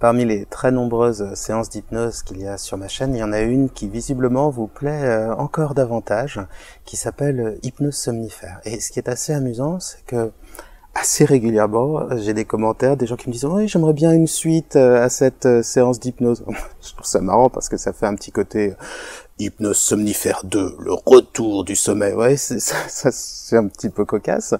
Parmi les très nombreuses séances d'hypnose qu'il y a sur ma chaîne, il y en a une qui visiblement vous plaît encore davantage, qui s'appelle hypnose somnifère. Et ce qui est assez amusant, c'est que assez régulièrement, j'ai des commentaires, des gens qui me disent «Oui, j'aimerais bien une suite à cette séance d'hypnose». Je trouve ça marrant parce que ça fait un petit côté hypnose somnifère 2, le retour du sommeil. Ouais, c'est un petit peu cocasse.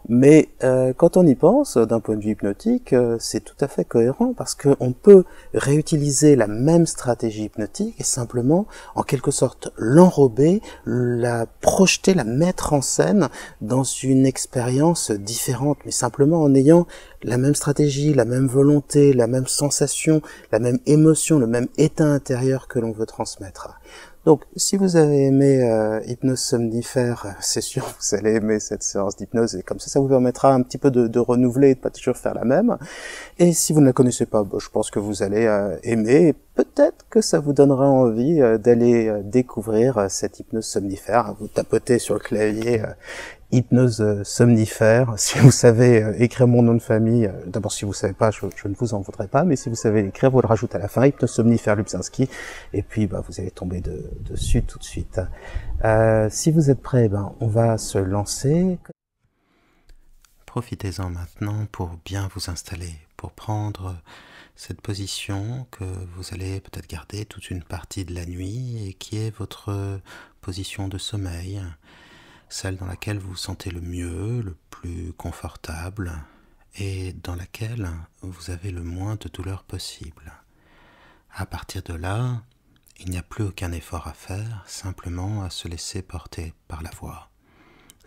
Mais quand on y pense, d'un point de vue hypnotique, c'est tout à fait cohérent parce qu'on peut réutiliser la même stratégie hypnotique et simplement, en quelque sorte, l'enrober, la projeter, la mettre en scène dans une expérience différente, mais simplement en ayant la même stratégie, la même volonté, la même sensation, la même émotion, le même état intérieur que l'on veut transmettre. Donc, si vous avez aimé hypnose somnifère, c'est sûr que vous allez aimer cette séance d'hypnose et comme ça vous permettra un petit peu de renouveler et de pas toujours faire la même. Et si vous ne la connaissez pas, je pense que vous allez aimer et peut-être que ça vous donnera envie d'aller découvrir cette hypnose somnifère. Vous tapotez sur le clavier hypnose somnifère. Si vous savez écrire mon nom de famille, d'abord si vous savez pas, je ne vous en voudrais pas, mais si vous savez l'écrire, vous le rajoutez à la fin, hypnose somnifère Lubzinski, et puis vous allez tomber dessus tout de suite. Si vous êtes prêts, on va se lancer. Profitez-en maintenant pour bien vous installer, pour prendre cette position que vous allez peut-être garder toute une partie de la nuit et qui est votre position de sommeil, celle dans laquelle vous vous sentez le mieux, le plus confortable et dans laquelle vous avez le moins de douleur possible. À partir de là, il n'y a plus aucun effort à faire, simplement à se laisser porter par la voix.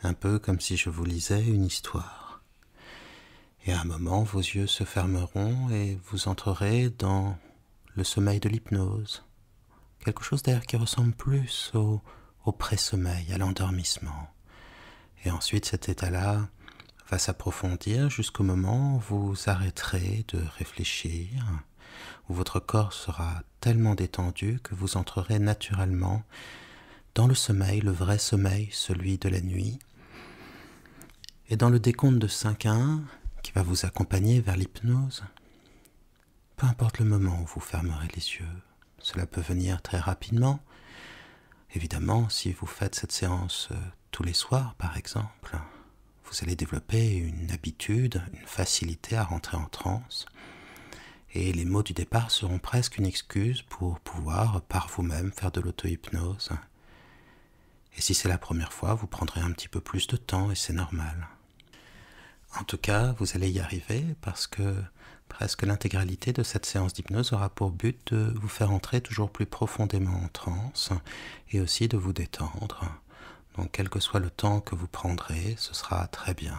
Un peu comme si je vous lisais une histoire. Et à un moment, vos yeux se fermeront et vous entrerez dans le sommeil de l'hypnose. Quelque chose d'ailleurs qui ressemble plus au pré-sommeil, à l'endormissement. Et ensuite, cet état-là va s'approfondir jusqu'au moment où vous arrêterez de réfléchir, où votre corps sera tellement détendu que vous entrerez naturellement dans le sommeil, le vrai sommeil, celui de la nuit. Et dans le décompte de 5 à 1, qui va vous accompagner vers l'hypnose, peu importe le moment où vous fermerez les yeux, cela peut venir très rapidement. Évidemment, si vous faites cette séance tous les soirs, par exemple, vous allez développer une habitude, une facilité à rentrer en transe, et les mots du départ seront presque une excuse pour pouvoir par vous-même faire de l'auto-hypnose. Et si c'est la première fois, vous prendrez un petit peu plus de temps et c'est normal. En tout cas, vous allez y arriver parce que presque l'intégralité de cette séance d'hypnose aura pour but de vous faire entrer toujours plus profondément en transe et aussi de vous détendre. Donc quel que soit le temps que vous prendrez, ce sera très bien.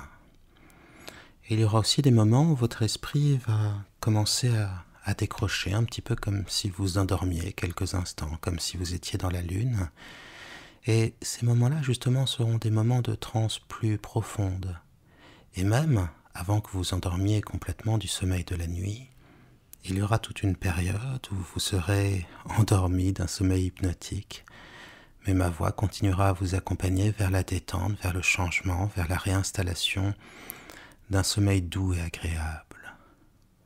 Et il y aura aussi des moments où votre esprit va commencer à décrocher, un petit peu comme si vous endormiez quelques instants, comme si vous étiez dans la lune. Et ces moments-là, justement, seront des moments de transe plus profonde. Et même, avant que vous endormiez complètement du sommeil de la nuit, il y aura toute une période où vous serez endormi d'un sommeil hypnotique, mais ma voix continuera à vous accompagner vers la détente, vers le changement, vers la réinstallation d'un sommeil doux et agréable.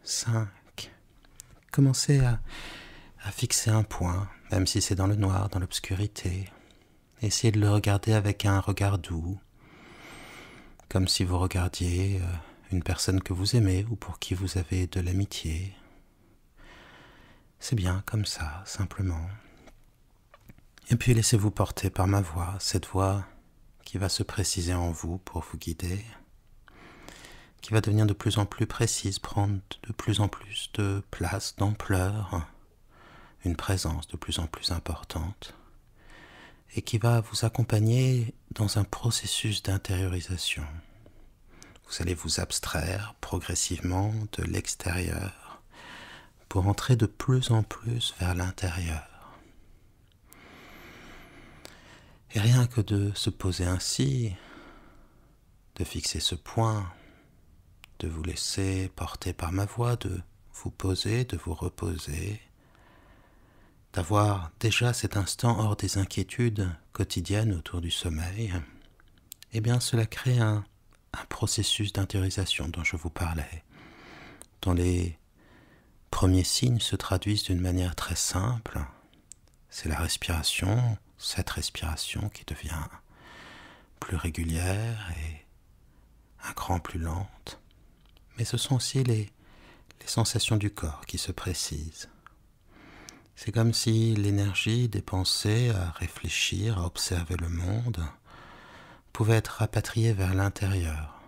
5. Commencez à fixer un point, même si c'est dans le noir, dans l'obscurité. Essayez de le regarder avec un regard doux, comme si vous regardiez une personne que vous aimez ou pour qui vous avez de l'amitié. C'est bien comme ça, simplement. Et puis laissez-vous porter par ma voix, cette voix qui va se préciser en vous pour vous guider, qui va devenir de plus en plus précise, prendre de plus en plus de place, d'ampleur, une présence de plus en plus importante, et qui va vous accompagner dans un processus d'intériorisation. Vous allez vous abstraire progressivement de l'extérieur pour entrer de plus en plus vers l'intérieur. Et rien que de se poser ainsi, de fixer ce point, de vous laisser porter par ma voix, de vous poser, de vous reposer, d'avoir déjà cet instant hors des inquiétudes quotidiennes autour du sommeil, eh bien cela crée un processus d'intériorisation dont je vous parlais, dont les premiers signes se traduisent d'une manière très simple. C'est la respiration, cette respiration qui devient plus régulière et un cran plus lente. Mais ce sont aussi les sensations du corps qui se précisent. C'est comme si l'énergie dépensée à réfléchir, à observer le monde, pouvait être rapatriée vers l'intérieur.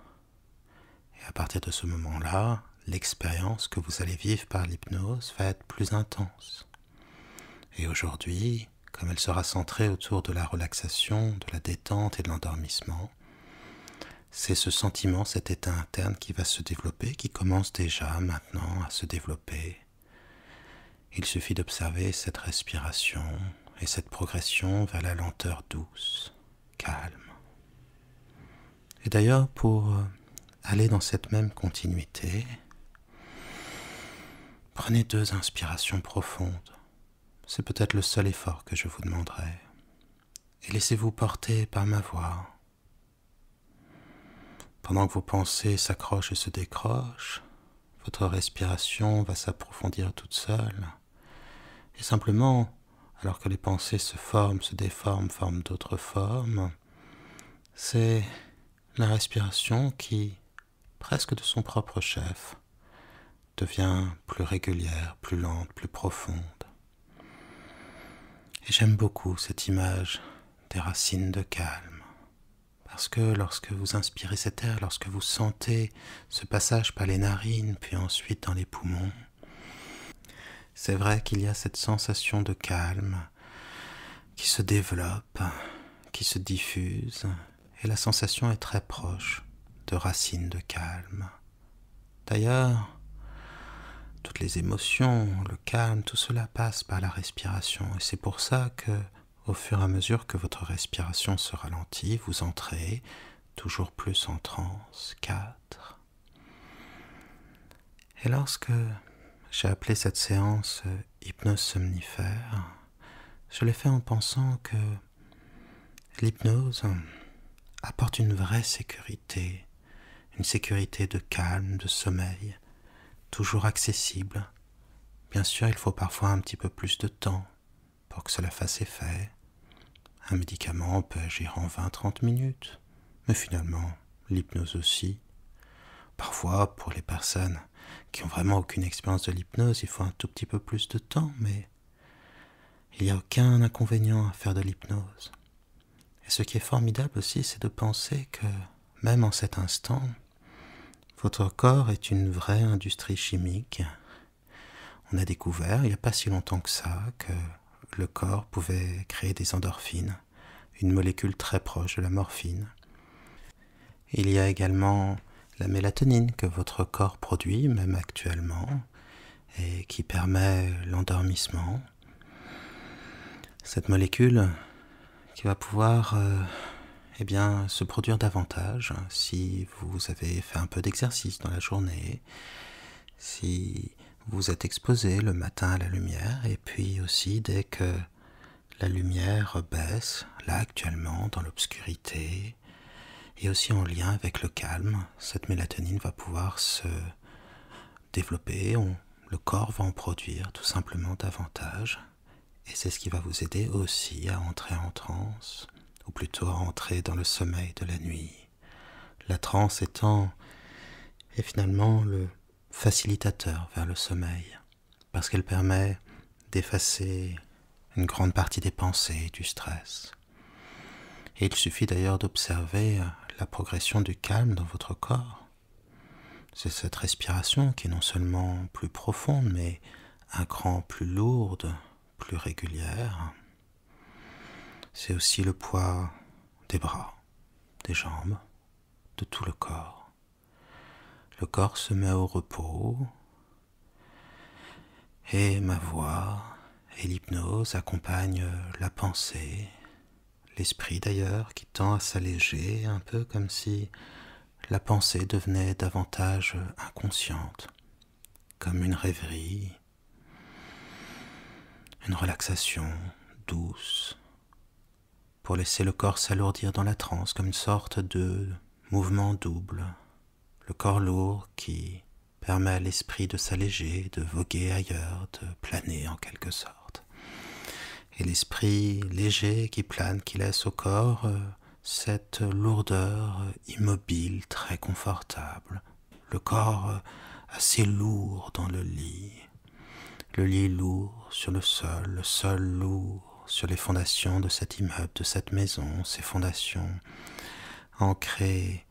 Et à partir de ce moment-là, l'expérience que vous allez vivre par l'hypnose va être plus intense. Et aujourd'hui, comme elle sera centrée autour de la relaxation, de la détente et de l'endormissement, c'est ce sentiment, cet état interne qui va se développer, qui commence déjà maintenant à se développer. Il suffit d'observer cette respiration et cette progression vers la lenteur douce, calme. Et d'ailleurs, pour aller dans cette même continuité, prenez 2 inspirations profondes. C'est peut-être le seul effort que je vous demanderai. Et laissez-vous porter par ma voix. Pendant que vos pensées s'accrochent et se décrochent, votre respiration va s'approfondir toute seule. Et simplement, alors que les pensées se forment, se déforment, forment d'autres formes, c'est la respiration qui, presque de son propre chef, devient plus régulière, plus lente, plus profonde. Et j'aime beaucoup cette image des racines de calme, parce que lorsque vous inspirez cet air, lorsque vous sentez ce passage par les narines, puis ensuite dans les poumons, c'est vrai qu'il y a cette sensation de calme qui se développe, qui se diffuse, et la sensation est très proche de racines de calme. D'ailleurs, toutes les émotions, le calme, tout cela passe par la respiration. Et c'est pour ça que, au fur et à mesure que votre respiration se ralentit, vous entrez toujours plus en transe. 4. Et lorsque j'ai appelé cette séance hypnose somnifère, je l'ai fait en pensant que l'hypnose apporte une vraie sécurité, une sécurité de calme, de sommeil, toujours accessible. Bien sûr, il faut parfois un petit peu plus de temps pour que cela fasse effet. Un médicament peut agir en 20-30 minutes, mais finalement, l'hypnose aussi. Parfois, pour les personnes qui ont vraiment aucune expérience de l'hypnose, il faut un tout petit peu plus de temps, mais il n'y a aucun inconvénient à faire de l'hypnose. Et ce qui est formidable aussi, c'est de penser que, même en cet instant, votre corps est une vraie industrie chimique. On a découvert, il n'y a pas si longtemps que ça, que le corps pouvait créer des endorphines, une molécule très proche de la morphine. Il y a également la mélatonine que votre corps produit, même actuellement, et qui permet l'endormissement. Cette molécule qui va pouvoir se produire davantage si vous avez fait un peu d'exercice dans la journée, si vous êtes exposé le matin à la lumière, et puis aussi dès que la lumière baisse, là actuellement dans l'obscurité, et aussi en lien avec le calme, cette mélatonine va pouvoir se développer, le corps va en produire tout simplement davantage, et c'est ce qui va vous aider aussi à entrer en transe, ou plutôt à entrer dans le sommeil de la nuit. La transe est finalement le facilitateur vers le sommeil, parce qu'elle permet d'effacer une grande partie des pensées et du stress. Et il suffit d'ailleurs d'observer la progression du calme dans votre corps. C'est cette respiration qui est non seulement plus profonde, mais un cran plus lourde, plus régulière. C'est aussi le poids des bras, des jambes, de tout le corps. Le corps se met au repos et ma voix et l'hypnose accompagnent la pensée, l'esprit d'ailleurs qui tend à s'alléger un peu comme si la pensée devenait davantage inconsciente, comme une rêverie, une relaxation douce, pour laisser le corps s'alourdir dans la transe comme une sorte de mouvement double, le corps lourd qui permet à l'esprit de s'alléger, de voguer ailleurs, de planer en quelque sorte. Et l'esprit léger qui plane, qui laisse au corps cette lourdeur immobile, très confortable. Le corps assez lourd dans le lit lourd sur le sol lourd sur les fondations de cet immeuble, de cette maison, ces fondations ancrées,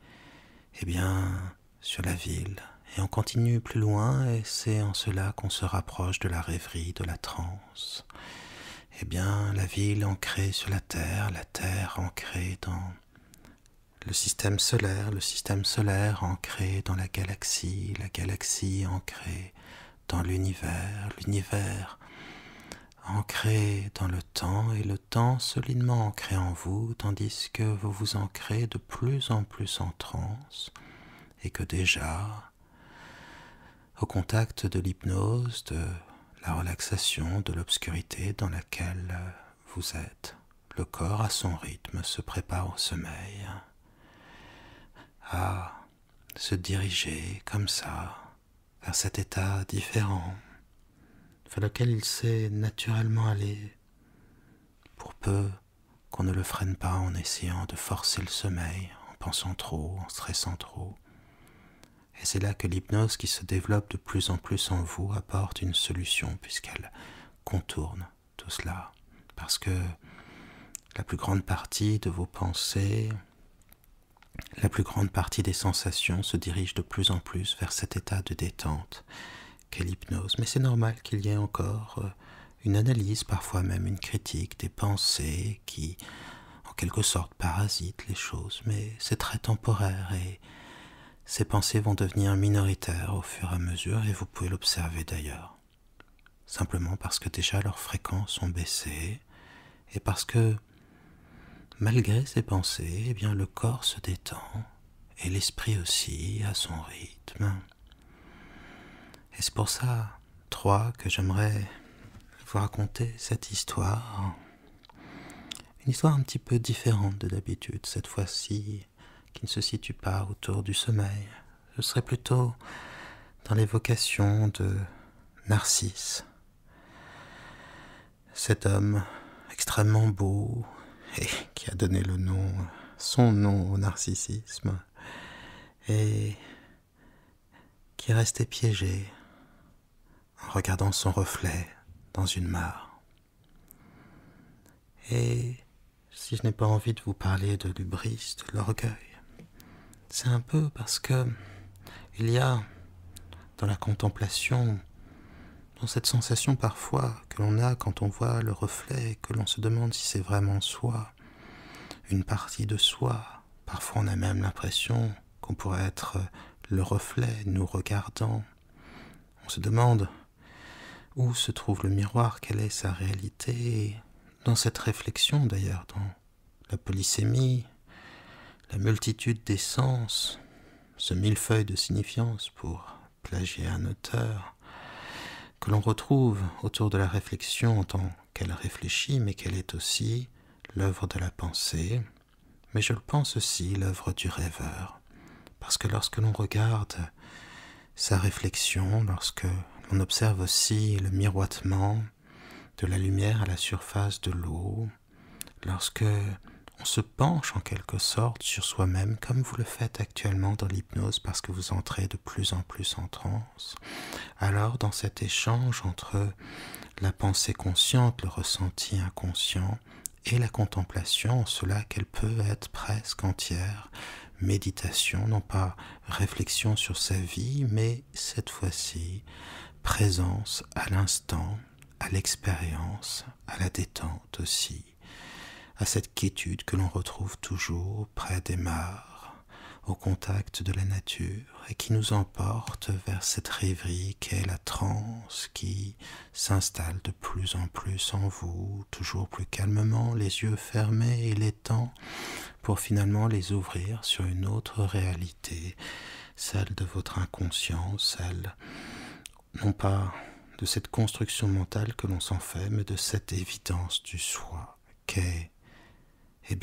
sur la ville. Et on continue plus loin, et c'est en cela qu'on se rapproche de la rêverie, de la transe. La ville ancrée sur la terre ancrée dans le système solaire ancré dans la galaxie ancrée dans l'univers ancré dans le temps, et le temps solidement ancré en vous, tandis que vous vous ancrez de plus en plus en transe, et que déjà, au contact de l'hypnose, de la relaxation, de l'obscurité dans laquelle vous êtes, le corps à son rythme se prépare au sommeil, à se diriger comme ça vers cet état différent vers lequel il sait naturellement aller, pour peu qu'on ne le freine pas en essayant de forcer le sommeil, en pensant trop, en stressant trop. Et c'est là que l'hypnose qui se développe de plus en plus en vous apporte une solution, puisqu'elle contourne tout cela. Parce que la plus grande partie de vos pensées, la plus grande partie des sensations se dirige de plus en plus vers cet état de détente qu'est l'hypnose. Mais c'est normal qu'il y ait encore une analyse, parfois même une critique des pensées qui, en quelque sorte, parasitent les choses. Mais c'est très temporaire et ces pensées vont devenir minoritaires au fur et à mesure, et vous pouvez l'observer d'ailleurs. Simplement parce que déjà leurs fréquences ont baissé, et parce que, malgré ces pensées, le corps se détend, et l'esprit aussi, à son rythme. Et c'est pour ça, que j'aimerais vous raconter cette histoire. Une histoire un petit peu différente de d'habitude, cette fois-ci, qui ne se situe pas autour du sommeil. Ce serait plutôt dans l'évocation de Narcisse. Cet homme extrêmement beau et qui a donné son nom au narcissisme et qui est resté piégé en regardant son reflet dans une mare. Et si je n'ai pas envie de vous parler de l'hubris, de l'orgueil, c'est un peu parce que il y a dans la contemplation, dans cette sensation parfois que l'on a quand on voit le reflet, que l'on se demande si c'est vraiment soi, une partie de soi. Parfois on a même l'impression qu'on pourrait être le reflet nous regardant. On se demande où se trouve le miroir, quelle est sa réalité. Et dans cette réflexion d'ailleurs, dans la polysémie, la multitude des sens, ce millefeuille de signifiance pour plagier un auteur, que l'on retrouve autour de la réflexion en tant qu'elle réfléchit, mais qu'elle est aussi l'œuvre de la pensée, mais je le pense aussi l'œuvre du rêveur. Parce que lorsque l'on regarde sa réflexion, lorsque l'on observe aussi le miroitement de la lumière à la surface de l'eau, lorsque on se penche en quelque sorte sur soi-même, comme vous le faites actuellement dans l'hypnose parce que vous entrez de plus en plus en transe, alors dans cet échange entre la pensée consciente, le ressenti inconscient et la contemplation, en cela qu'elle peut être presque entière, méditation, non pas réflexion sur sa vie, mais cette fois-ci, présence à l'instant, à l'expérience, à la détente aussi, à cette quiétude que l'on retrouve toujours près des mares, au contact de la nature, et qui nous emporte vers cette rêverie qu'est la transe qui s'installe de plus en plus en vous, toujours plus calmement, les yeux fermés et les temps, pour finalement les ouvrir sur une autre réalité, celle de votre inconscient, celle non pas de cette construction mentale que l'on s'en fait, mais de cette évidence du soi qu'est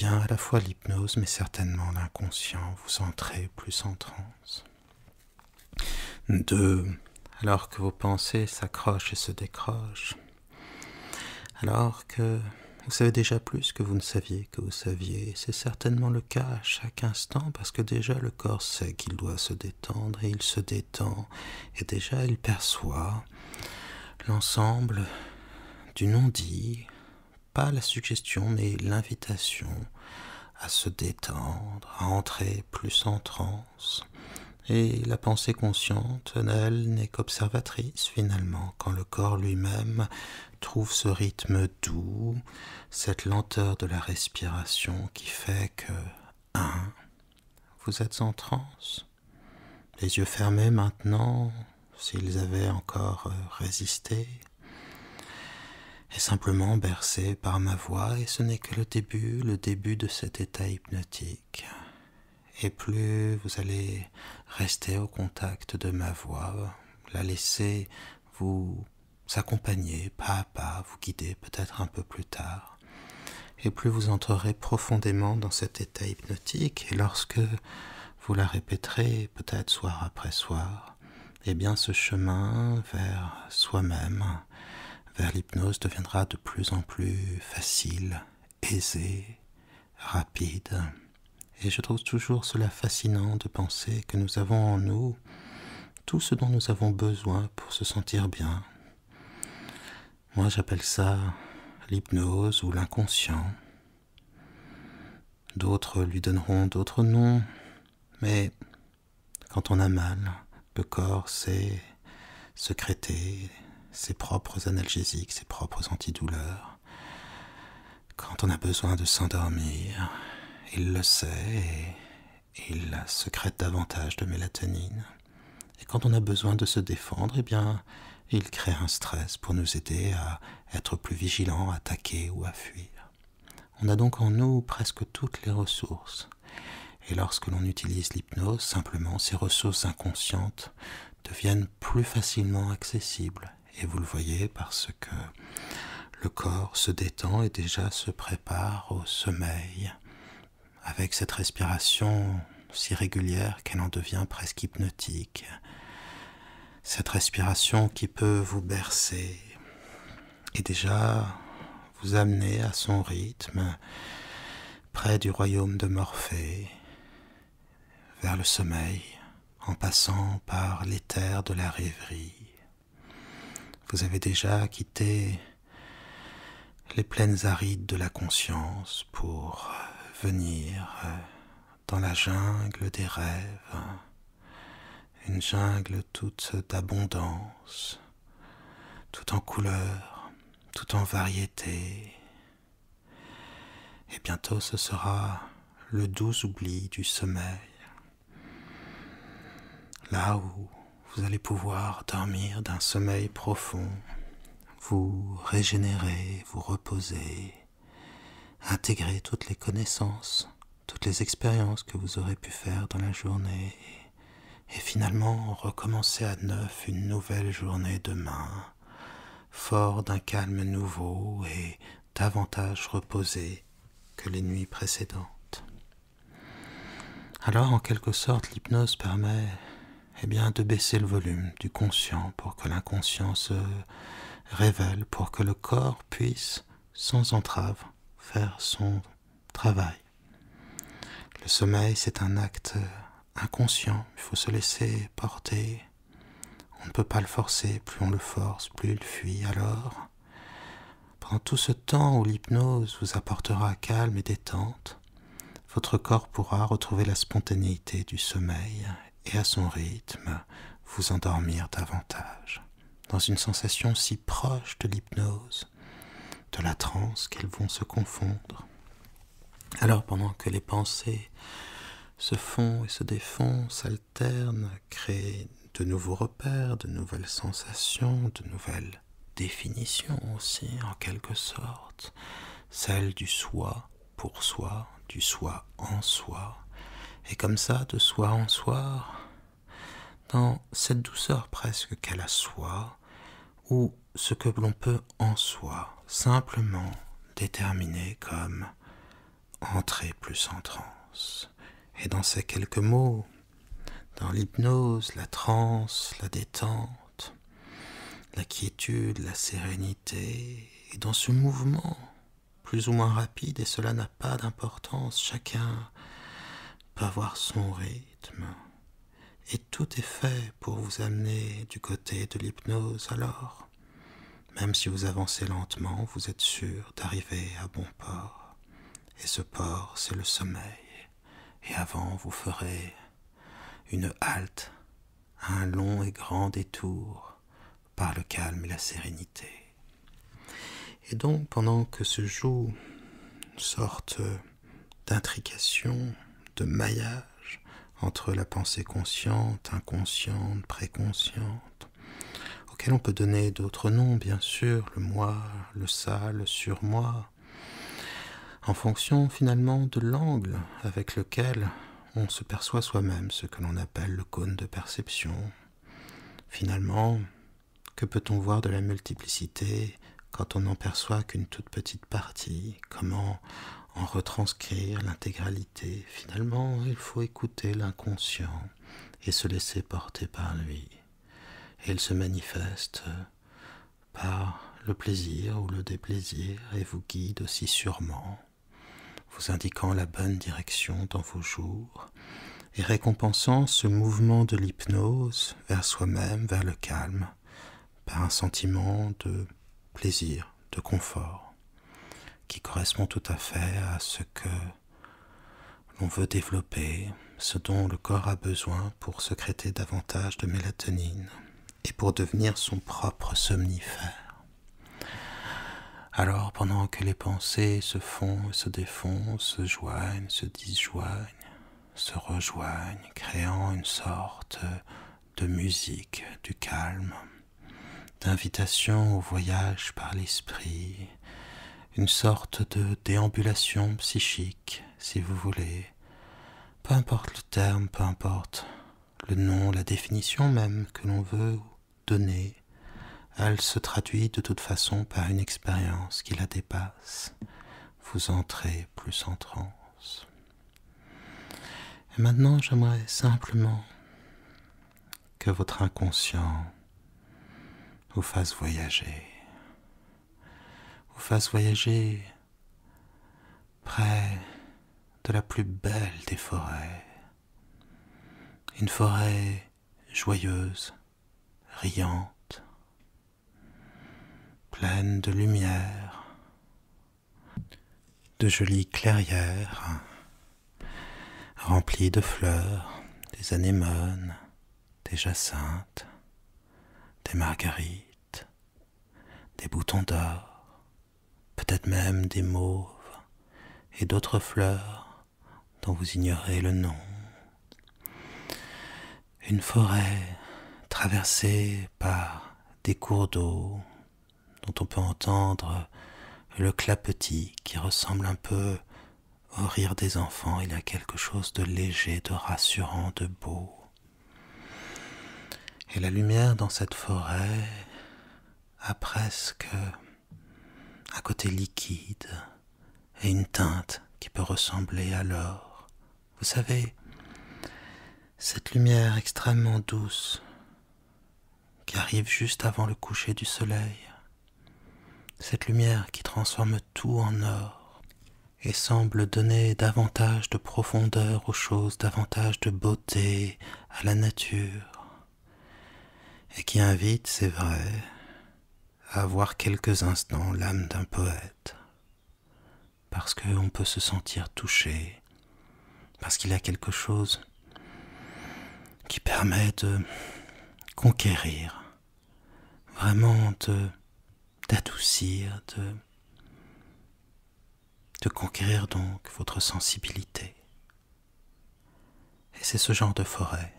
à la fois l'hypnose, mais certainement l'inconscient. Vous entrez plus en transe. 2, alors que vos pensées s'accrochent et se décrochent, alors que vous savez déjà plus que vous ne saviez que vous saviez. C'est certainement le cas à chaque instant parce que déjà le corps sait qu'il doit se détendre et il se détend et déjà il perçoit l'ensemble du non-dit, pas la suggestion mais l'invitation à se détendre, à entrer plus en transe. Et la pensée consciente, elle, n'est qu'observatrice finalement, quand le corps lui-même trouve ce rythme doux, cette lenteur de la respiration qui fait que, vous êtes en transe. Les yeux fermés maintenant, s'ils avaient encore résisté, et simplement bercés par ma voix, et ce n'est que le début de cet état hypnotique. Et plus vous allez rester au contact de ma voix, la laisser vous accompagner pas à pas, vous guider peut-être un peu plus tard. Et plus vous entrerez profondément dans cet état hypnotique, et lorsque vous la répéterez peut-être soir après soir, eh bien ce chemin vers soi-même, vers l'hypnose deviendra de plus en plus facile, aisé, rapide. Et je trouve toujours cela fascinant de penser que nous avons en nous tout ce dont nous avons besoin pour se sentir bien. Moi j'appelle ça l'hypnose ou l'inconscient. D'autres lui donneront d'autres noms, mais quand on a mal, le corps sait sécréter ses propres analgésiques, ses propres antidouleurs. Quand on a besoin de s'endormir, il le sait et il sécrète davantage de mélatonine. Et quand on a besoin de se défendre, eh bien, il crée un stress pour nous aider à être plus vigilants, à attaquer ou à fuir. On a donc en nous presque toutes les ressources. Et lorsque l'on utilise l'hypnose, simplement, ces ressources inconscientes deviennent plus facilement accessibles. Et vous le voyez parce que le corps se détend et déjà se prépare au sommeil, avec cette respiration si régulière qu'elle en devient presque hypnotique. Cette respiration qui peut vous bercer et déjà vous amener à son rythme, près du royaume de Morphée, vers le sommeil, en passant par l'éther de la rêverie. Vous avez déjà quitté les plaines arides de la conscience pour venir dans la jungle des rêves, une jungle toute d'abondance, tout en couleurs, tout en variété. Et bientôt ce sera le doux oubli du sommeil, là où vous allez pouvoir dormir d'un sommeil profond, vous régénérer, vous reposer, intégrer toutes les connaissances, toutes les expériences que vous aurez pu faire dans la journée et finalement recommencer à neuf une nouvelle journée demain, fort d'un calme nouveau et davantage reposé que les nuits précédentes. Alors en quelque sorte l'hypnose permet de baisser le volume du conscient pour que l'inconscient se révèle, pour que le corps puisse sans entrave faire son travail. Le sommeil, c'est un acte inconscient, il faut se laisser porter. On ne peut pas le forcer, plus on le force, plus il fuit. Alors, pendant tout ce temps où l'hypnose vous apportera calme et détente, votre corps pourra retrouver la spontanéité du sommeil et à son rythme vous endormir davantage, dans une sensation si proche de l'hypnose, de la transe qu'elles vont se confondre. Alors pendant que les pensées se font et se défont, s'alternent, créent de nouveaux repères, de nouvelles sensations, de nouvelles définitions aussi en quelque sorte, celle du soi pour soi, du soi en soi, et comme ça de soi en soi, dans cette douceur presque qu'elle a soi, ou ce que l'on peut en soi simplement déterminer comme entrer plus en transe. Et dans ces quelques mots, dans l'hypnose, la transe, la détente, la quiétude, la sérénité, et dans ce mouvement plus ou moins rapide, et cela n'a pas d'importance, chacun peut avoir son rythme, et tout est fait pour vous amener du côté de l'hypnose. Alors, même si vous avancez lentement, vous êtes sûr d'arriver à bon port, et ce port, c'est le sommeil, et avant vous ferez une halte à un long et grand détour par le calme et la sérénité. Et donc, pendant que se joue une sorte d'intrication, de maillage entre la pensée consciente, inconsciente, préconsciente, auquel on peut donner d'autres noms, bien sûr, le moi, le ça, le surmoi, en fonction finalement de l'angle avec lequel on se perçoit soi-même, ce que l'on appelle le cône de perception. Finalement, que peut-on voir de la multiplicité quand on n'en perçoit qu'une toute petite partie? Comment en retranscrire l'intégralité? Finalement, il faut écouter l'inconscient et se laisser porter par lui. Et il se manifeste par le plaisir ou le déplaisir et vous guide aussi sûrement, vous indiquant la bonne direction dans vos jours et récompensant ce mouvement de l'hypnose vers soi-même, vers le calme, par un sentiment de plaisir, de confort, qui correspond tout à fait à ce que l'on veut développer, ce dont le corps a besoin pour sécréter davantage de mélatonine et pour devenir son propre somnifère. Alors, pendant que les pensées se font, se défont, se joignent, se disjoignent, se rejoignent, créant une sorte de musique du calme, d'invitation au voyage par l'esprit, une sorte de déambulation psychique, si vous voulez. Peu importe le terme, peu importe le nom, la définition même que l'on veut donner, elle se traduit de toute façon par une expérience qui la dépasse. Vous entrez plus en transe. Et maintenant, j'aimerais simplement que votre inconscient vous fasse voyager. Vous fasse voyager près de la plus belle des forêts. Une forêt joyeuse, riante, pleine de lumière, de jolies clairières, remplies de fleurs, des anémones, des jacinthes, des marguerites, des boutons d'or, peut-être même des mauves et d'autres fleurs dont vous ignorez le nom. Une forêt traversée par des cours d'eau dont on peut entendre le clapotis qui ressemble un peu au rire des enfants. Il y a quelque chose de léger, de rassurant, de beau. Et la lumière dans cette forêt a presque un côté liquide et une teinte qui peut ressembler à l'or. Vous savez, cette lumière extrêmement douce qui arrive juste avant le coucher du soleil, cette lumière qui transforme tout en or et semble donner davantage de profondeur aux choses, davantage de beauté à la nature, et qui invite, c'est vrai, à avoir quelques instants l'âme d'un poète, parce qu'on peut se sentir touché, parce qu'il y a quelque chose qui permet de conquérir, vraiment d'adoucir, de conquérir donc votre sensibilité. Et c'est ce genre de forêt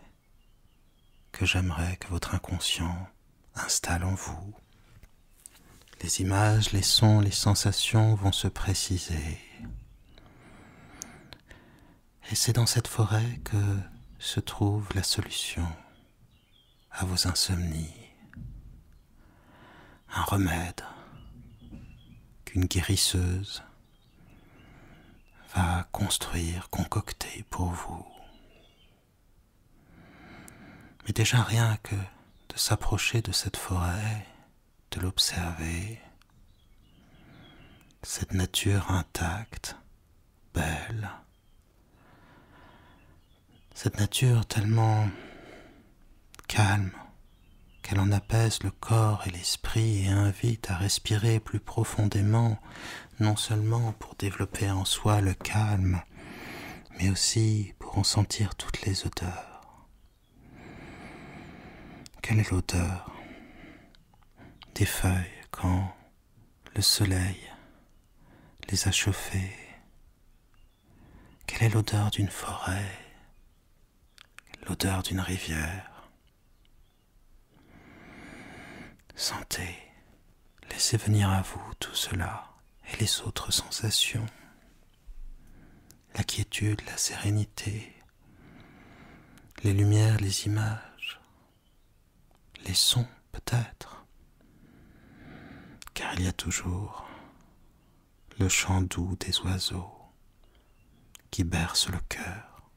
que j'aimerais que votre inconscient installe en vous. Les images, les sons, les sensations vont se préciser. Et c'est dans cette forêt que se trouve la solution à vos insomnies. Un remède qu'une guérisseuse va construire, concocter pour vous. Mais déjà rien que de s'approcher de cette forêt, de l'observer, cette nature intacte, belle, cette nature tellement calme qu'elle en apaise le corps et l'esprit et invite à respirer plus profondément, non seulement pour développer en soi le calme, mais aussi pour en sentir toutes les odeurs. Quelle est l'odeur des feuilles quand le soleil les a chauffées? Quelle est l'odeur d'une forêt? L'odeur d'une rivière? Sentez, laissez venir à vous tout cela et les autres sensations. La quiétude, la sérénité, les lumières, les images, les sons peut-être, car il y a toujours le chant doux des oiseaux qui berce le cœur.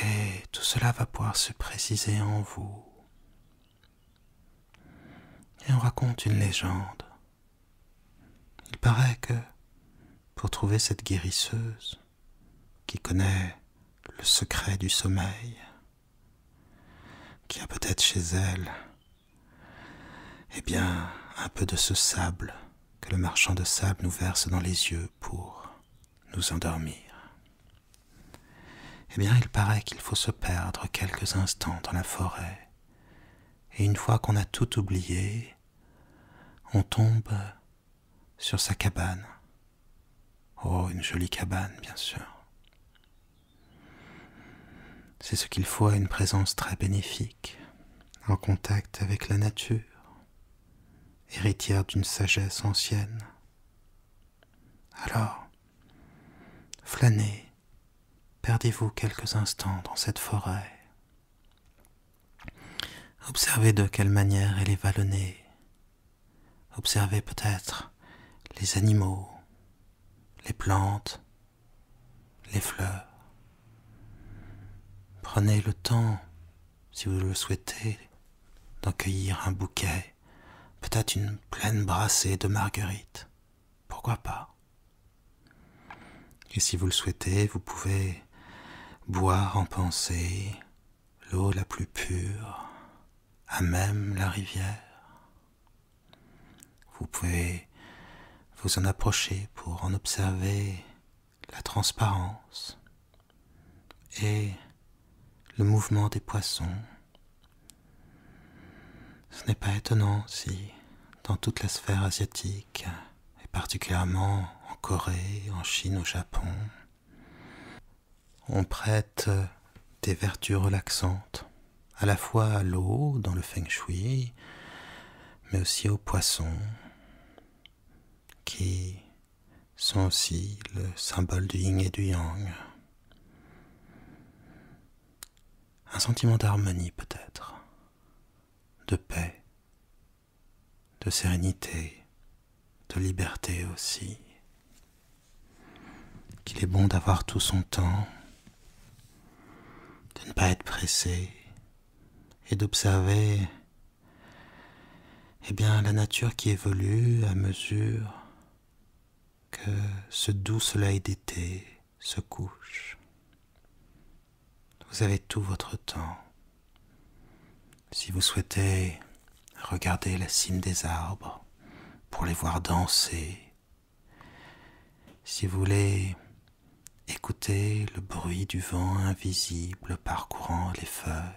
Et tout cela va pouvoir se préciser en vous. Et on raconte une légende. Il paraît que pour trouver cette guérisseuse qui connaît le secret du sommeil, qui a peut-être chez elle, eh bien, un peu de ce sable que le marchand de sable nous verse dans les yeux pour nous endormir. Eh bien, il paraît qu'il faut se perdre quelques instants dans la forêt, et une fois qu'on a tout oublié, on tombe sur sa cabane. Oh, une jolie cabane, bien sûr. C'est ce qu'il faut à une présence très bénéfique, en contact avec la nature, héritière d'une sagesse ancienne. Alors, flânez, perdez-vous quelques instants dans cette forêt. Observez de quelle manière elle est vallonnée. Observez peut-être les animaux, les plantes, les fleurs. Prenez le temps, si vous le souhaitez, d'en cueillir un bouquet, peut-être une pleine brassée de marguerites. Pourquoi pas? Et si vous le souhaitez, vous pouvez boire en pensée l'eau la plus pure, à même la rivière. Vous pouvez vous en approcher pour en observer la transparence et le mouvement des poissons. Ce n'est pas étonnant si, dans toute la sphère asiatique, et particulièrement en Corée, en Chine, au Japon, on prête des vertus relaxantes, à la fois à l'eau, dans le feng shui, mais aussi aux poissons, qui sont aussi le symbole du yin et du yang. Un sentiment d'harmonie peut-être, de paix, de sérénité, de liberté aussi. Qu'il est bon d'avoir tout son temps, de ne pas être pressé et d'observer la nature qui évolue à mesure que ce doux soleil d'été se couche. Vous avez tout votre temps. Si vous souhaitez regarder la cime des arbres pour les voir danser, si vous voulez écouter le bruit du vent invisible parcourant les feuilles,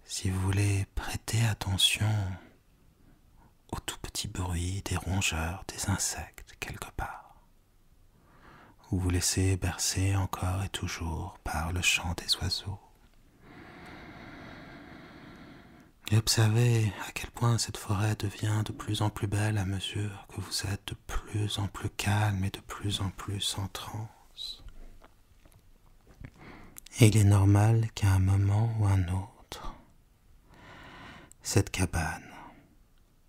si vous voulez prêter attention au tout petit bruit des rongeurs, des insectes quelque part, ou vous laissez bercer encore et toujours par le chant des oiseaux. Et observez à quel point cette forêt devient de plus en plus belle à mesure que vous êtes de plus en plus calme et de plus en plus en transe. Et il est normal qu'à un moment ou un autre, cette cabane,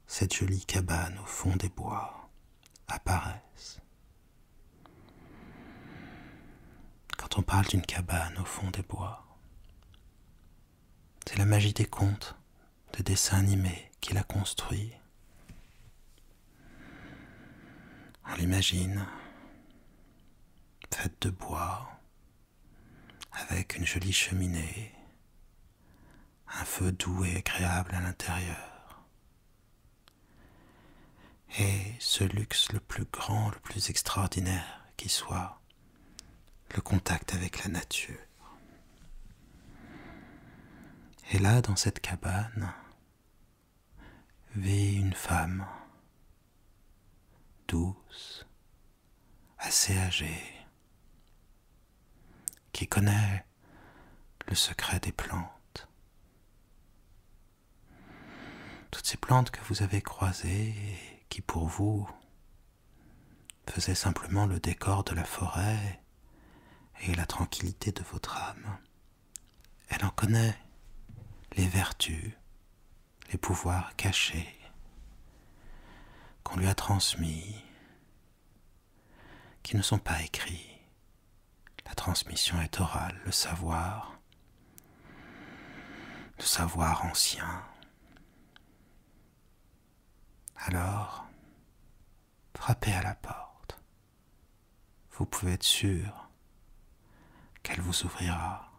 cette jolie cabane au fond des bois, apparaisse. Quand quand on parle d'une cabane au fond des bois. C'est la magie des contes, des dessins animés qui la construit. On l'imagine, faite de bois, avec une jolie cheminée, un feu doux et agréable à l'intérieur. Et ce luxe le plus grand, le plus extraordinaire qui soit, le contact avec la nature. Et là, dans cette cabane, vit une femme douce, assez âgée, qui connaît le secret des plantes. Toutes ces plantes que vous avez croisées et qui pour vous faisaient simplement le décor de la forêt et la tranquillité de votre âme. Elle en connaît les vertus, les pouvoirs cachés qu'on lui a transmis, qui ne sont pas écrits. La transmission est orale, le savoir ancien. Alors, frappez à la porte. Vous pouvez être sûr qu'elle vous ouvrira,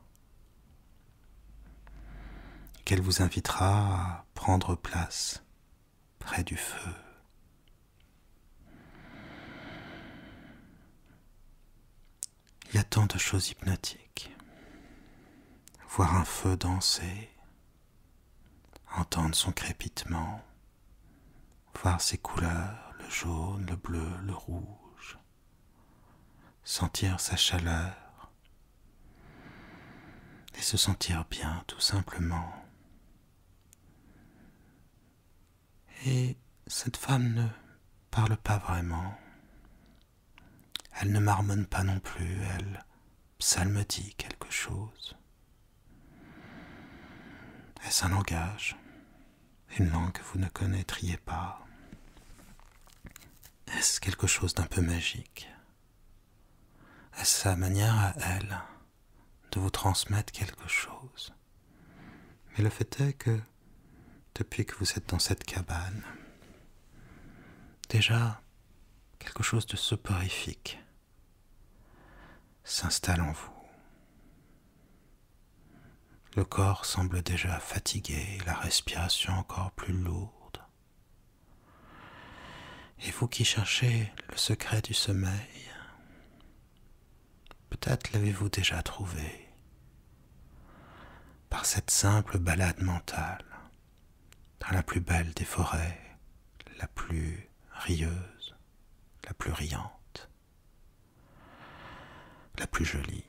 qu'elle vous invitera à prendre place près du feu. Il y a tant de choses hypnotiques. Voir un feu danser, entendre son crépitement, voir ses couleurs, le jaune, le bleu, le rouge, sentir sa chaleur et se sentir bien tout simplement. Et cette femme ne parle pas vraiment. Elle ne marmonne pas non plus, elle psalmodie quelque chose. Est-ce un langage? Une langue que vous ne connaîtriez pas? Est-ce quelque chose d'un peu magique? Est-ce sa manière à elle de vous transmettre quelque chose? Mais le fait est que, depuis que vous êtes dans cette cabane, déjà quelque chose de soporifique s'installe en vous. Le corps semble déjà fatigué, la respiration encore plus lourde. Et vous qui cherchez le secret du sommeil, peut-être l'avez-vous déjà trouvé par cette simple balade mentale dans la plus belle des forêts, la plus rieuse, la plus riante, la plus jolie.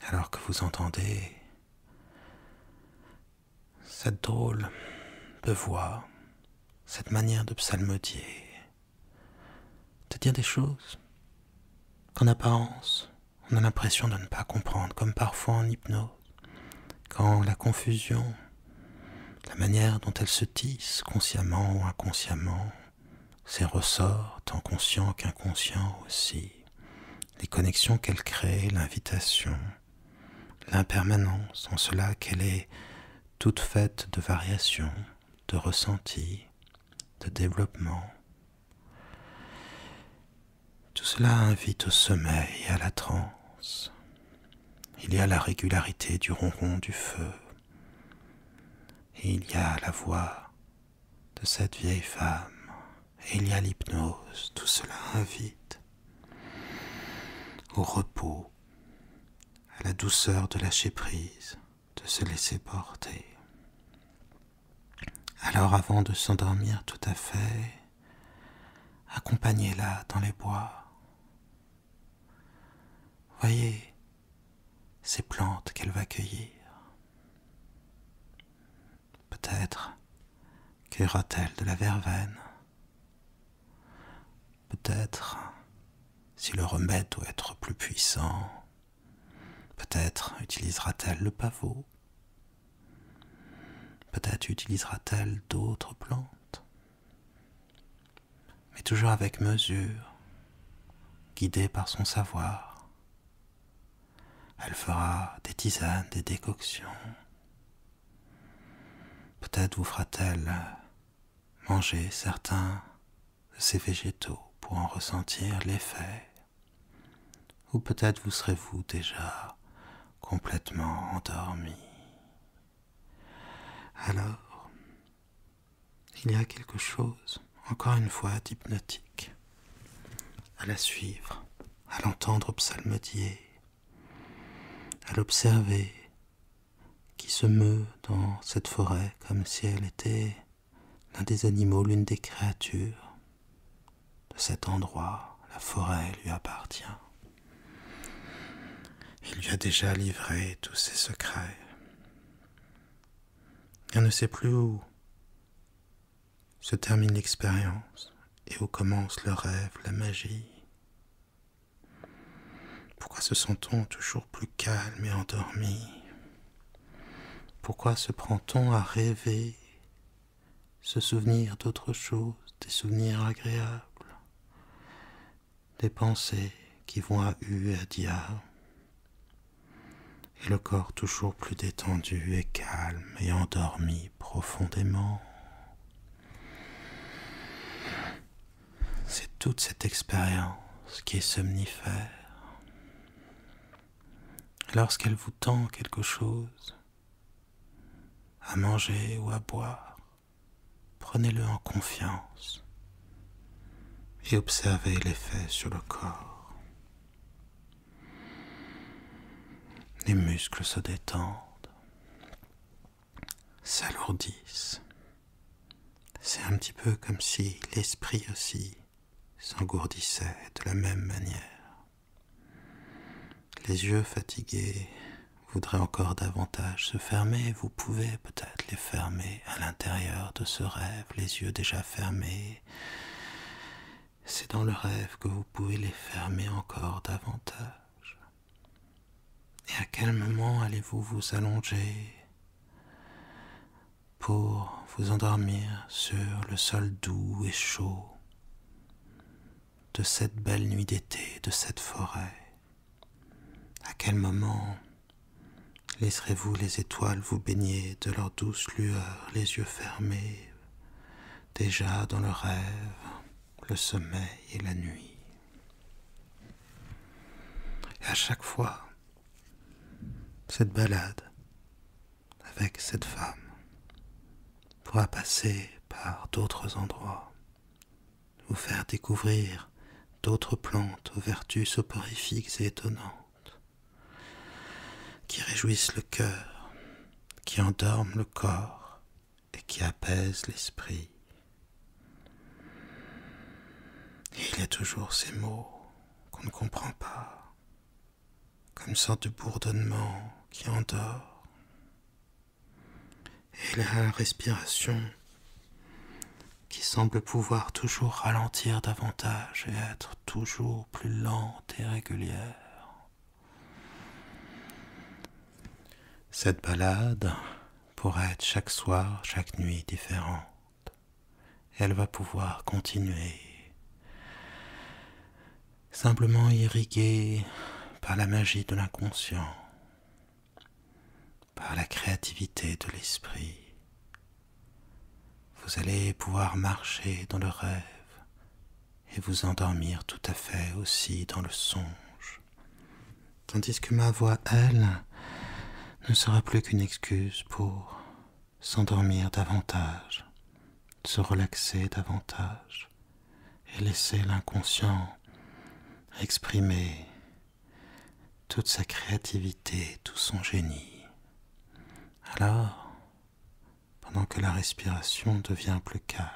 Alors que vous entendez cette drôle de voix, cette manière de psalmodier, de dire des choses qu'en apparence, on a l'impression de ne pas comprendre, comme parfois en hypnose, quand la confusion, la manière dont elle se tisse, consciemment ou inconsciemment, ses ressorts, tant conscients qu'inconscients aussi, les connexions qu'elle crée, l'invitation, l'impermanence, en cela qu'elle est toute faite de variations, de ressentis, de développement. Tout cela invite au sommeil et à la transe. Il y a la régularité du ronron du feu, et il y a la voix de cette vieille femme, et il y a l'hypnose. Tout cela invite au repos, à la douceur de lâcher prise, de se laisser porter. Alors avant de s'endormir tout à fait, accompagnez-la dans les bois. Voyez ces plantes qu'elle va cueillir. Peut-être cueillera-t-elle de la verveine. Peut-être, si le remède doit être plus puissant, peut-être utilisera-t-elle le pavot. Peut-être utilisera-t-elle d'autres plantes. Mais toujours avec mesure, guidée par son savoir. Elle fera des tisanes, des décoctions. Peut-être vous fera-t-elle manger certains de ces végétaux pour en ressentir l'effet. Ou peut-être vous serez-vous déjà complètement endormi. Alors, il y a quelque chose, encore une fois, d'hypnotique, à la suivre, à l'entendre psalmodier, à l'observer, qui se meut dans cette forêt comme si elle était l'un des animaux, l'une des créatures de cet endroit. La forêt lui appartient. Il lui a déjà livré tous ses secrets. Elle ne sait plus où se termine l'expérience et où commence le rêve, la magie. Pourquoi se sent-on toujours plus calme et endormi? Pourquoi se prend-on à rêver, se souvenir d'autre chose, des souvenirs agréables, des pensées qui vont à U et à dia, et le corps toujours plus détendu et calme et endormi profondément? C'est toute cette expérience qui est somnifère. Lorsqu'elle vous tend quelque chose, à manger ou à boire, prenez-le en confiance et observez l'effet sur le corps. Les muscles se détendent, s'alourdissent. C'est un petit peu comme si l'esprit aussi s'engourdissait de la même manière. Les yeux fatigués voudraient encore davantage se fermer. Vous pouvez peut-être les fermer à l'intérieur de ce rêve, les yeux déjà fermés. C'est dans le rêve que vous pouvez les fermer encore davantage. Et à quel moment allez-vous vous allonger pour vous endormir sur le sol doux et chaud de cette belle nuit d'été, de cette forêt? À quel moment laisserez-vous les étoiles vous baigner de leur douce lueur, les yeux fermés, déjà dans le rêve, le sommeil et la nuit? Et à chaque fois, cette balade avec cette femme pourra passer par d'autres endroits, vous faire découvrir d'autres plantes aux vertus soporifiques et étonnantes, qui réjouissent le cœur, qui endorment le corps et qui apaisent l'esprit. Et il y a toujours ces mots qu'on ne comprend pas, comme une sorte de bourdonnement qui endort. Et la respiration qui semble pouvoir toujours ralentir davantage et être toujours plus lente et régulière. Cette balade pourra être chaque soir, chaque nuit différente. Et elle va pouvoir continuer, simplement irriguée par la magie de l'inconscient, par la créativité de l'esprit. Vous allez pouvoir marcher dans le rêve et vous endormir tout à fait aussi dans le songe. Tandis que ma voix, elle, ne sera plus qu'une excuse pour s'endormir davantage, se relaxer davantage et laisser l'inconscient exprimer toute sa créativité, tout son génie. Alors, pendant que la respiration devient plus calme,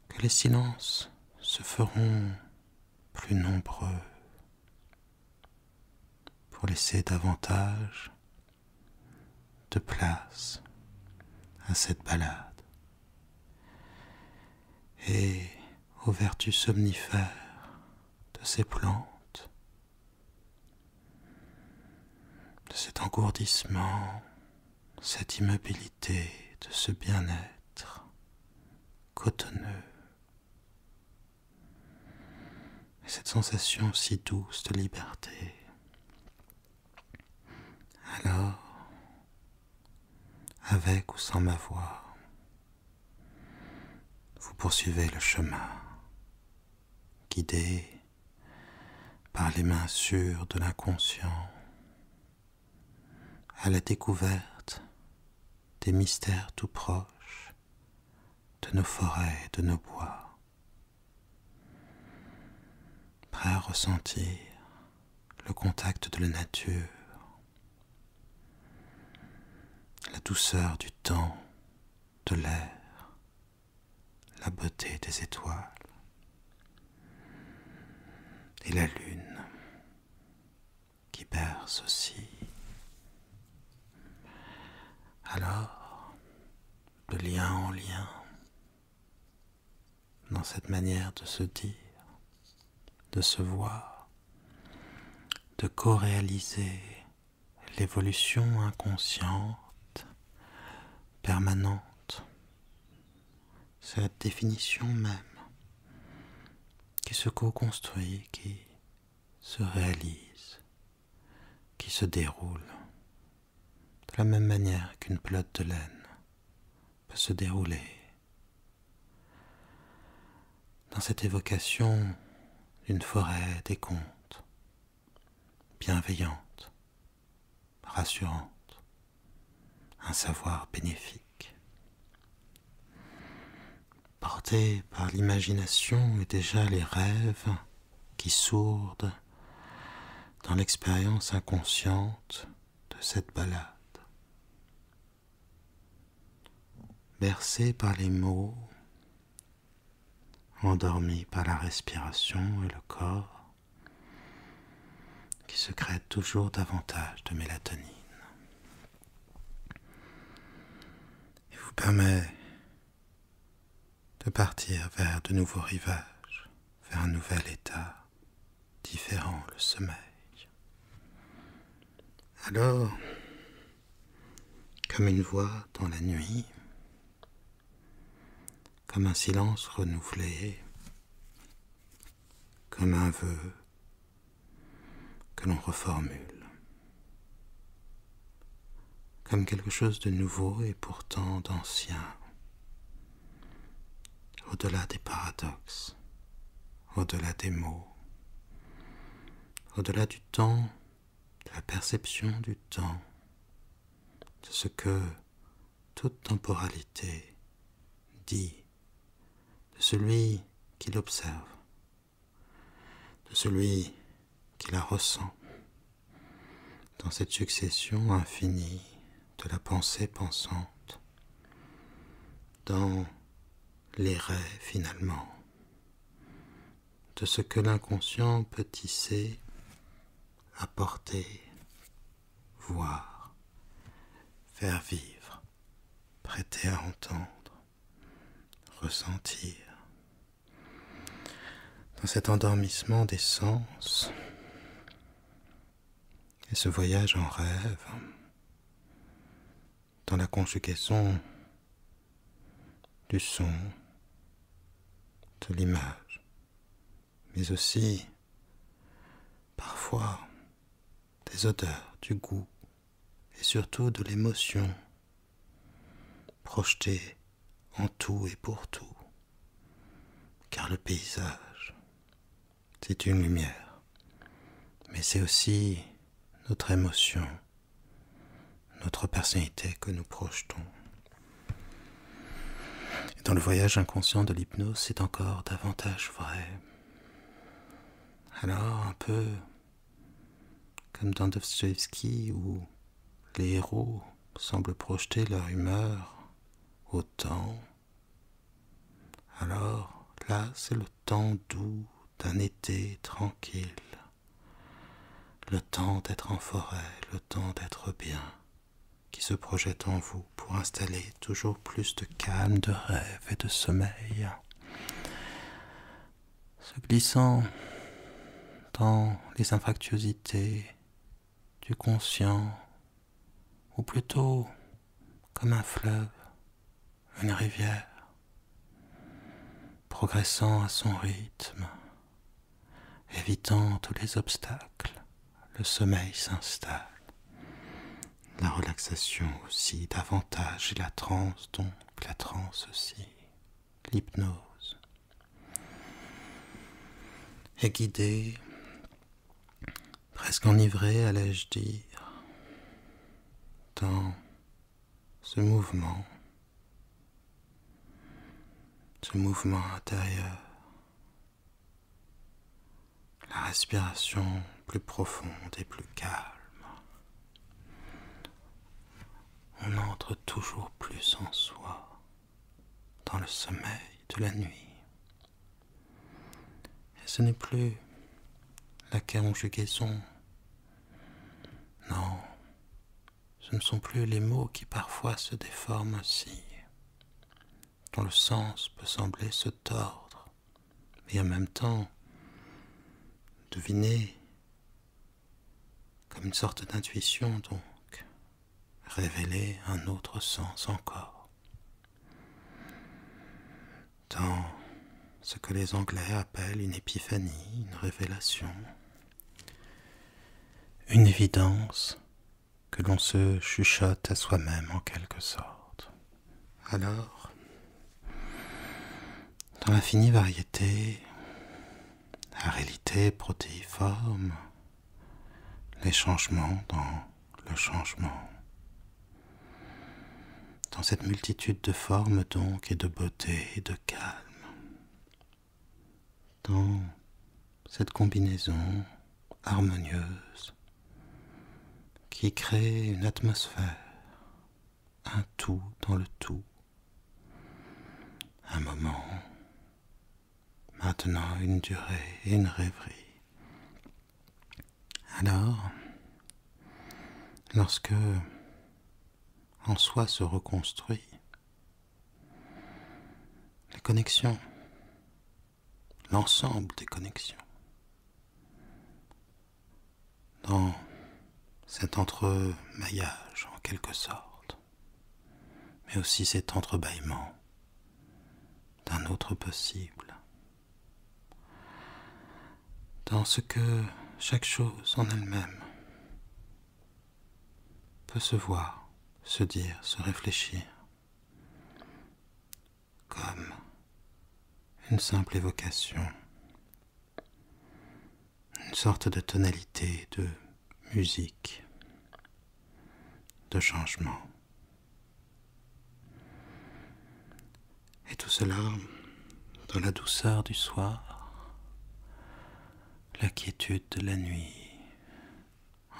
que les silences se feront plus nombreux pour laisser davantage de place à cette balade et aux vertus somnifères de ces plantes, de cet engourdissement, cette immobilité, de ce bien-être cotonneux. et cette sensation si douce de liberté. Alors, avec ou sans ma voix, vous poursuivez le chemin, guidé par les mains sûres de l'inconscient, à la découverte des mystères tout proches de nos forêts et de nos bois, prêt à ressentir le contact de la nature, la douceur du temps, de l'air, la beauté des étoiles et la lune qui berce aussi. Alors, de lien en lien, dans cette manière de se dire, de se voir, de co-réaliser l'évolution inconsciente, permanente, cette définition même qui se co-construit, qui se réalise, qui se déroule de la même manière qu'une pelote de laine peut se dérouler. Dans cette évocation d'une forêt des contes, bienveillante, rassurante, un savoir bénéfique. Porté par l'imagination et déjà les rêves qui sourdent dans l'expérience inconsciente de cette balade. Bercé par les mots, endormi par la respiration et le corps, qui sécrète toujours davantage de mélatonine, et vous permet de partir vers de nouveaux rivages, vers un nouvel état, différent, le sommeil. Alors, comme une voix dans la nuit, comme un silence renouvelé, comme un vœu que l'on reformule, comme quelque chose de nouveau et pourtant d'ancien, au-delà des paradoxes, au-delà des mots, au-delà du temps, de la perception du temps, de ce que toute temporalité dit, de celui qui l'observe, de celui qui la ressent, dans cette succession infinie de la pensée pensante, dans les rêves finalement, de ce que l'inconscient peut tisser, apporter, voir, faire vivre, prêter à entendre, ressentir. Dans cet endormissement des sens et ce voyage en rêve, dans la conjugaison du son, de l'image, mais aussi parfois des odeurs, du goût et surtout de l'émotion projetée en tout et pour tout, car le paysage, c'est une lumière, mais c'est aussi notre émotion, notre personnalité que nous projetons. Et dans le voyage inconscient de l'hypnose, c'est encore davantage vrai. Alors, un peu comme dans Dostoïevski, où les héros semblent projeter leur humeur au temps, alors là, c'est le temps doux d'un été tranquille, le temps d'être en forêt, le temps d'être bien, qui se projette en vous pour installer toujours plus de calme, de rêve et de sommeil, se glissant dans les infractuosités du conscient, ou plutôt comme un fleuve, une rivière, progressant à son rythme, Évitant tous les obstacles, le sommeil s'installe. La relaxation aussi davantage et la transe donc, la transe aussi, l'hypnose. Et guidé, presque enivré, allais-je dire, dans ce mouvement intérieur, la respiration plus profonde et plus calme. On entre toujours plus en soi, dans le sommeil de la nuit. Et ce n'est plus la conjugaison. Non, ce ne sont plus les mots qui parfois se déforment aussi, dont le sens peut sembler se tordre, et en même temps deviner comme une sorte d'intuition donc, révéler un autre sens encore. Dans ce que les Anglais appellent une épiphanie, une révélation, une évidence que l'on se chuchote à soi-même en quelque sorte. Alors, dans l'infinie variété, la réalité protéiforme, les changements dans le changement, dans cette multitude de formes donc et de beauté et de calme, dans cette combinaison harmonieuse qui crée une atmosphère, un tout dans le tout, un moment, maintenant une durée et une rêverie. Alors, lorsque en soi se reconstruit, les connexions, l'ensemble des connexions, dans cet entremaillage en quelque sorte, mais aussi cet entrebâillement d'un autre possible, dans ce que chaque chose en elle-même peut se voir, se dire, se réfléchir, comme une simple évocation, une sorte de tonalité, de musique, de changement. Et tout cela dans la douceur du soir, la quiétude de la nuit,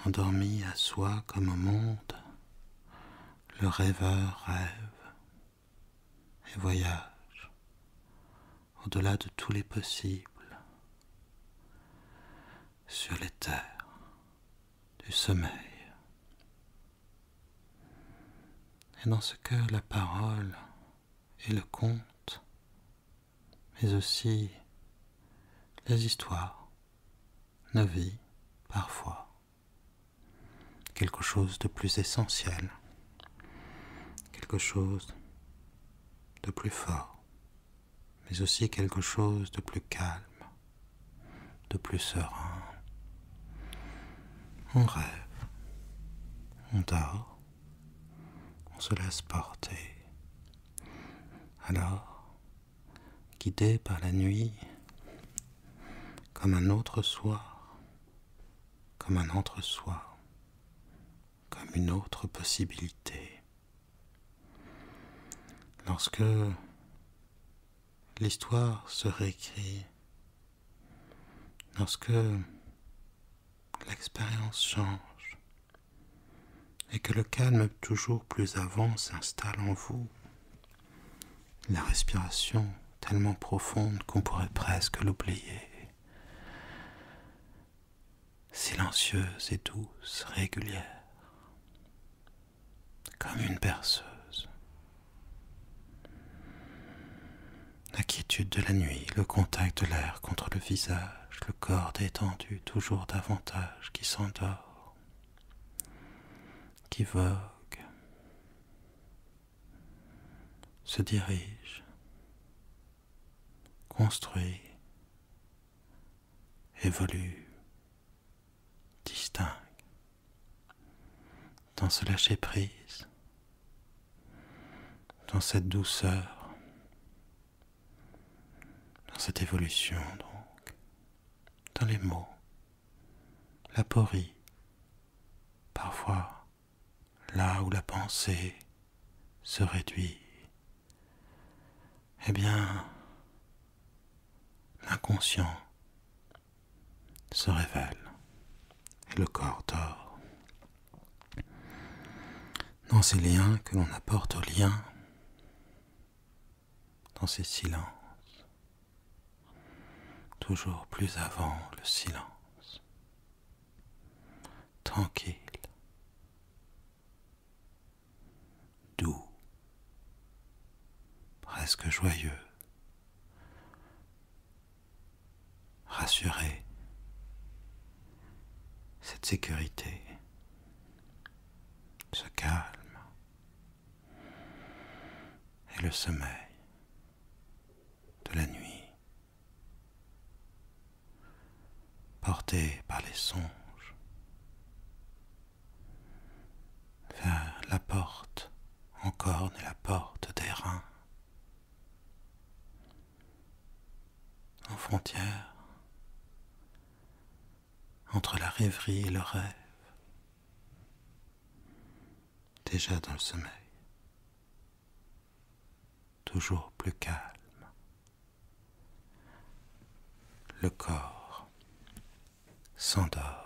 endormi à soi comme au monde, le rêveur rêve et voyage au-delà de tous les possibles, sur les terres du sommeil. Et dans ce que la parole et le conte, mais aussi les histoires, nos vies, parfois, quelque chose de plus essentiel, quelque chose de plus fort, mais aussi quelque chose de plus calme, de plus serein. On rêve, on dort, on se laisse porter. Alors, guidé par la nuit, comme un autre soir, comme un entre-soi, comme une autre possibilité. Lorsque l'histoire se réécrit, lorsque l'expérience change et que le calme toujours plus avant s'installe en vous, la respiration tellement profonde qu'on pourrait presque l'oublier, silencieuse et douce, régulière, comme une berceuse. La quiétude de la nuit, le contact de l'air contre le visage, le corps détendu toujours davantage qui s'endort, qui vogue, se dirige, construit évolue, distingue, dans ce lâcher-prise, dans cette douceur, dans cette évolution donc, dans les mots, l'aporie, parfois là où la pensée se réduit, eh bien, l'inconscient se révèle et le corps dort. Dans ces liens que l'on apporte aux liens, dans ces silences, toujours plus avant le silence, tranquille, doux, presque joyeux, rassuré, cette sécurité, ce calme et le sommeil de la nuit, porté par les songes vers la porte en corne et la porte des reins, en frontière entre la rêverie et le rêve, déjà dans le sommeil, toujours plus calme. Le corps s'endort.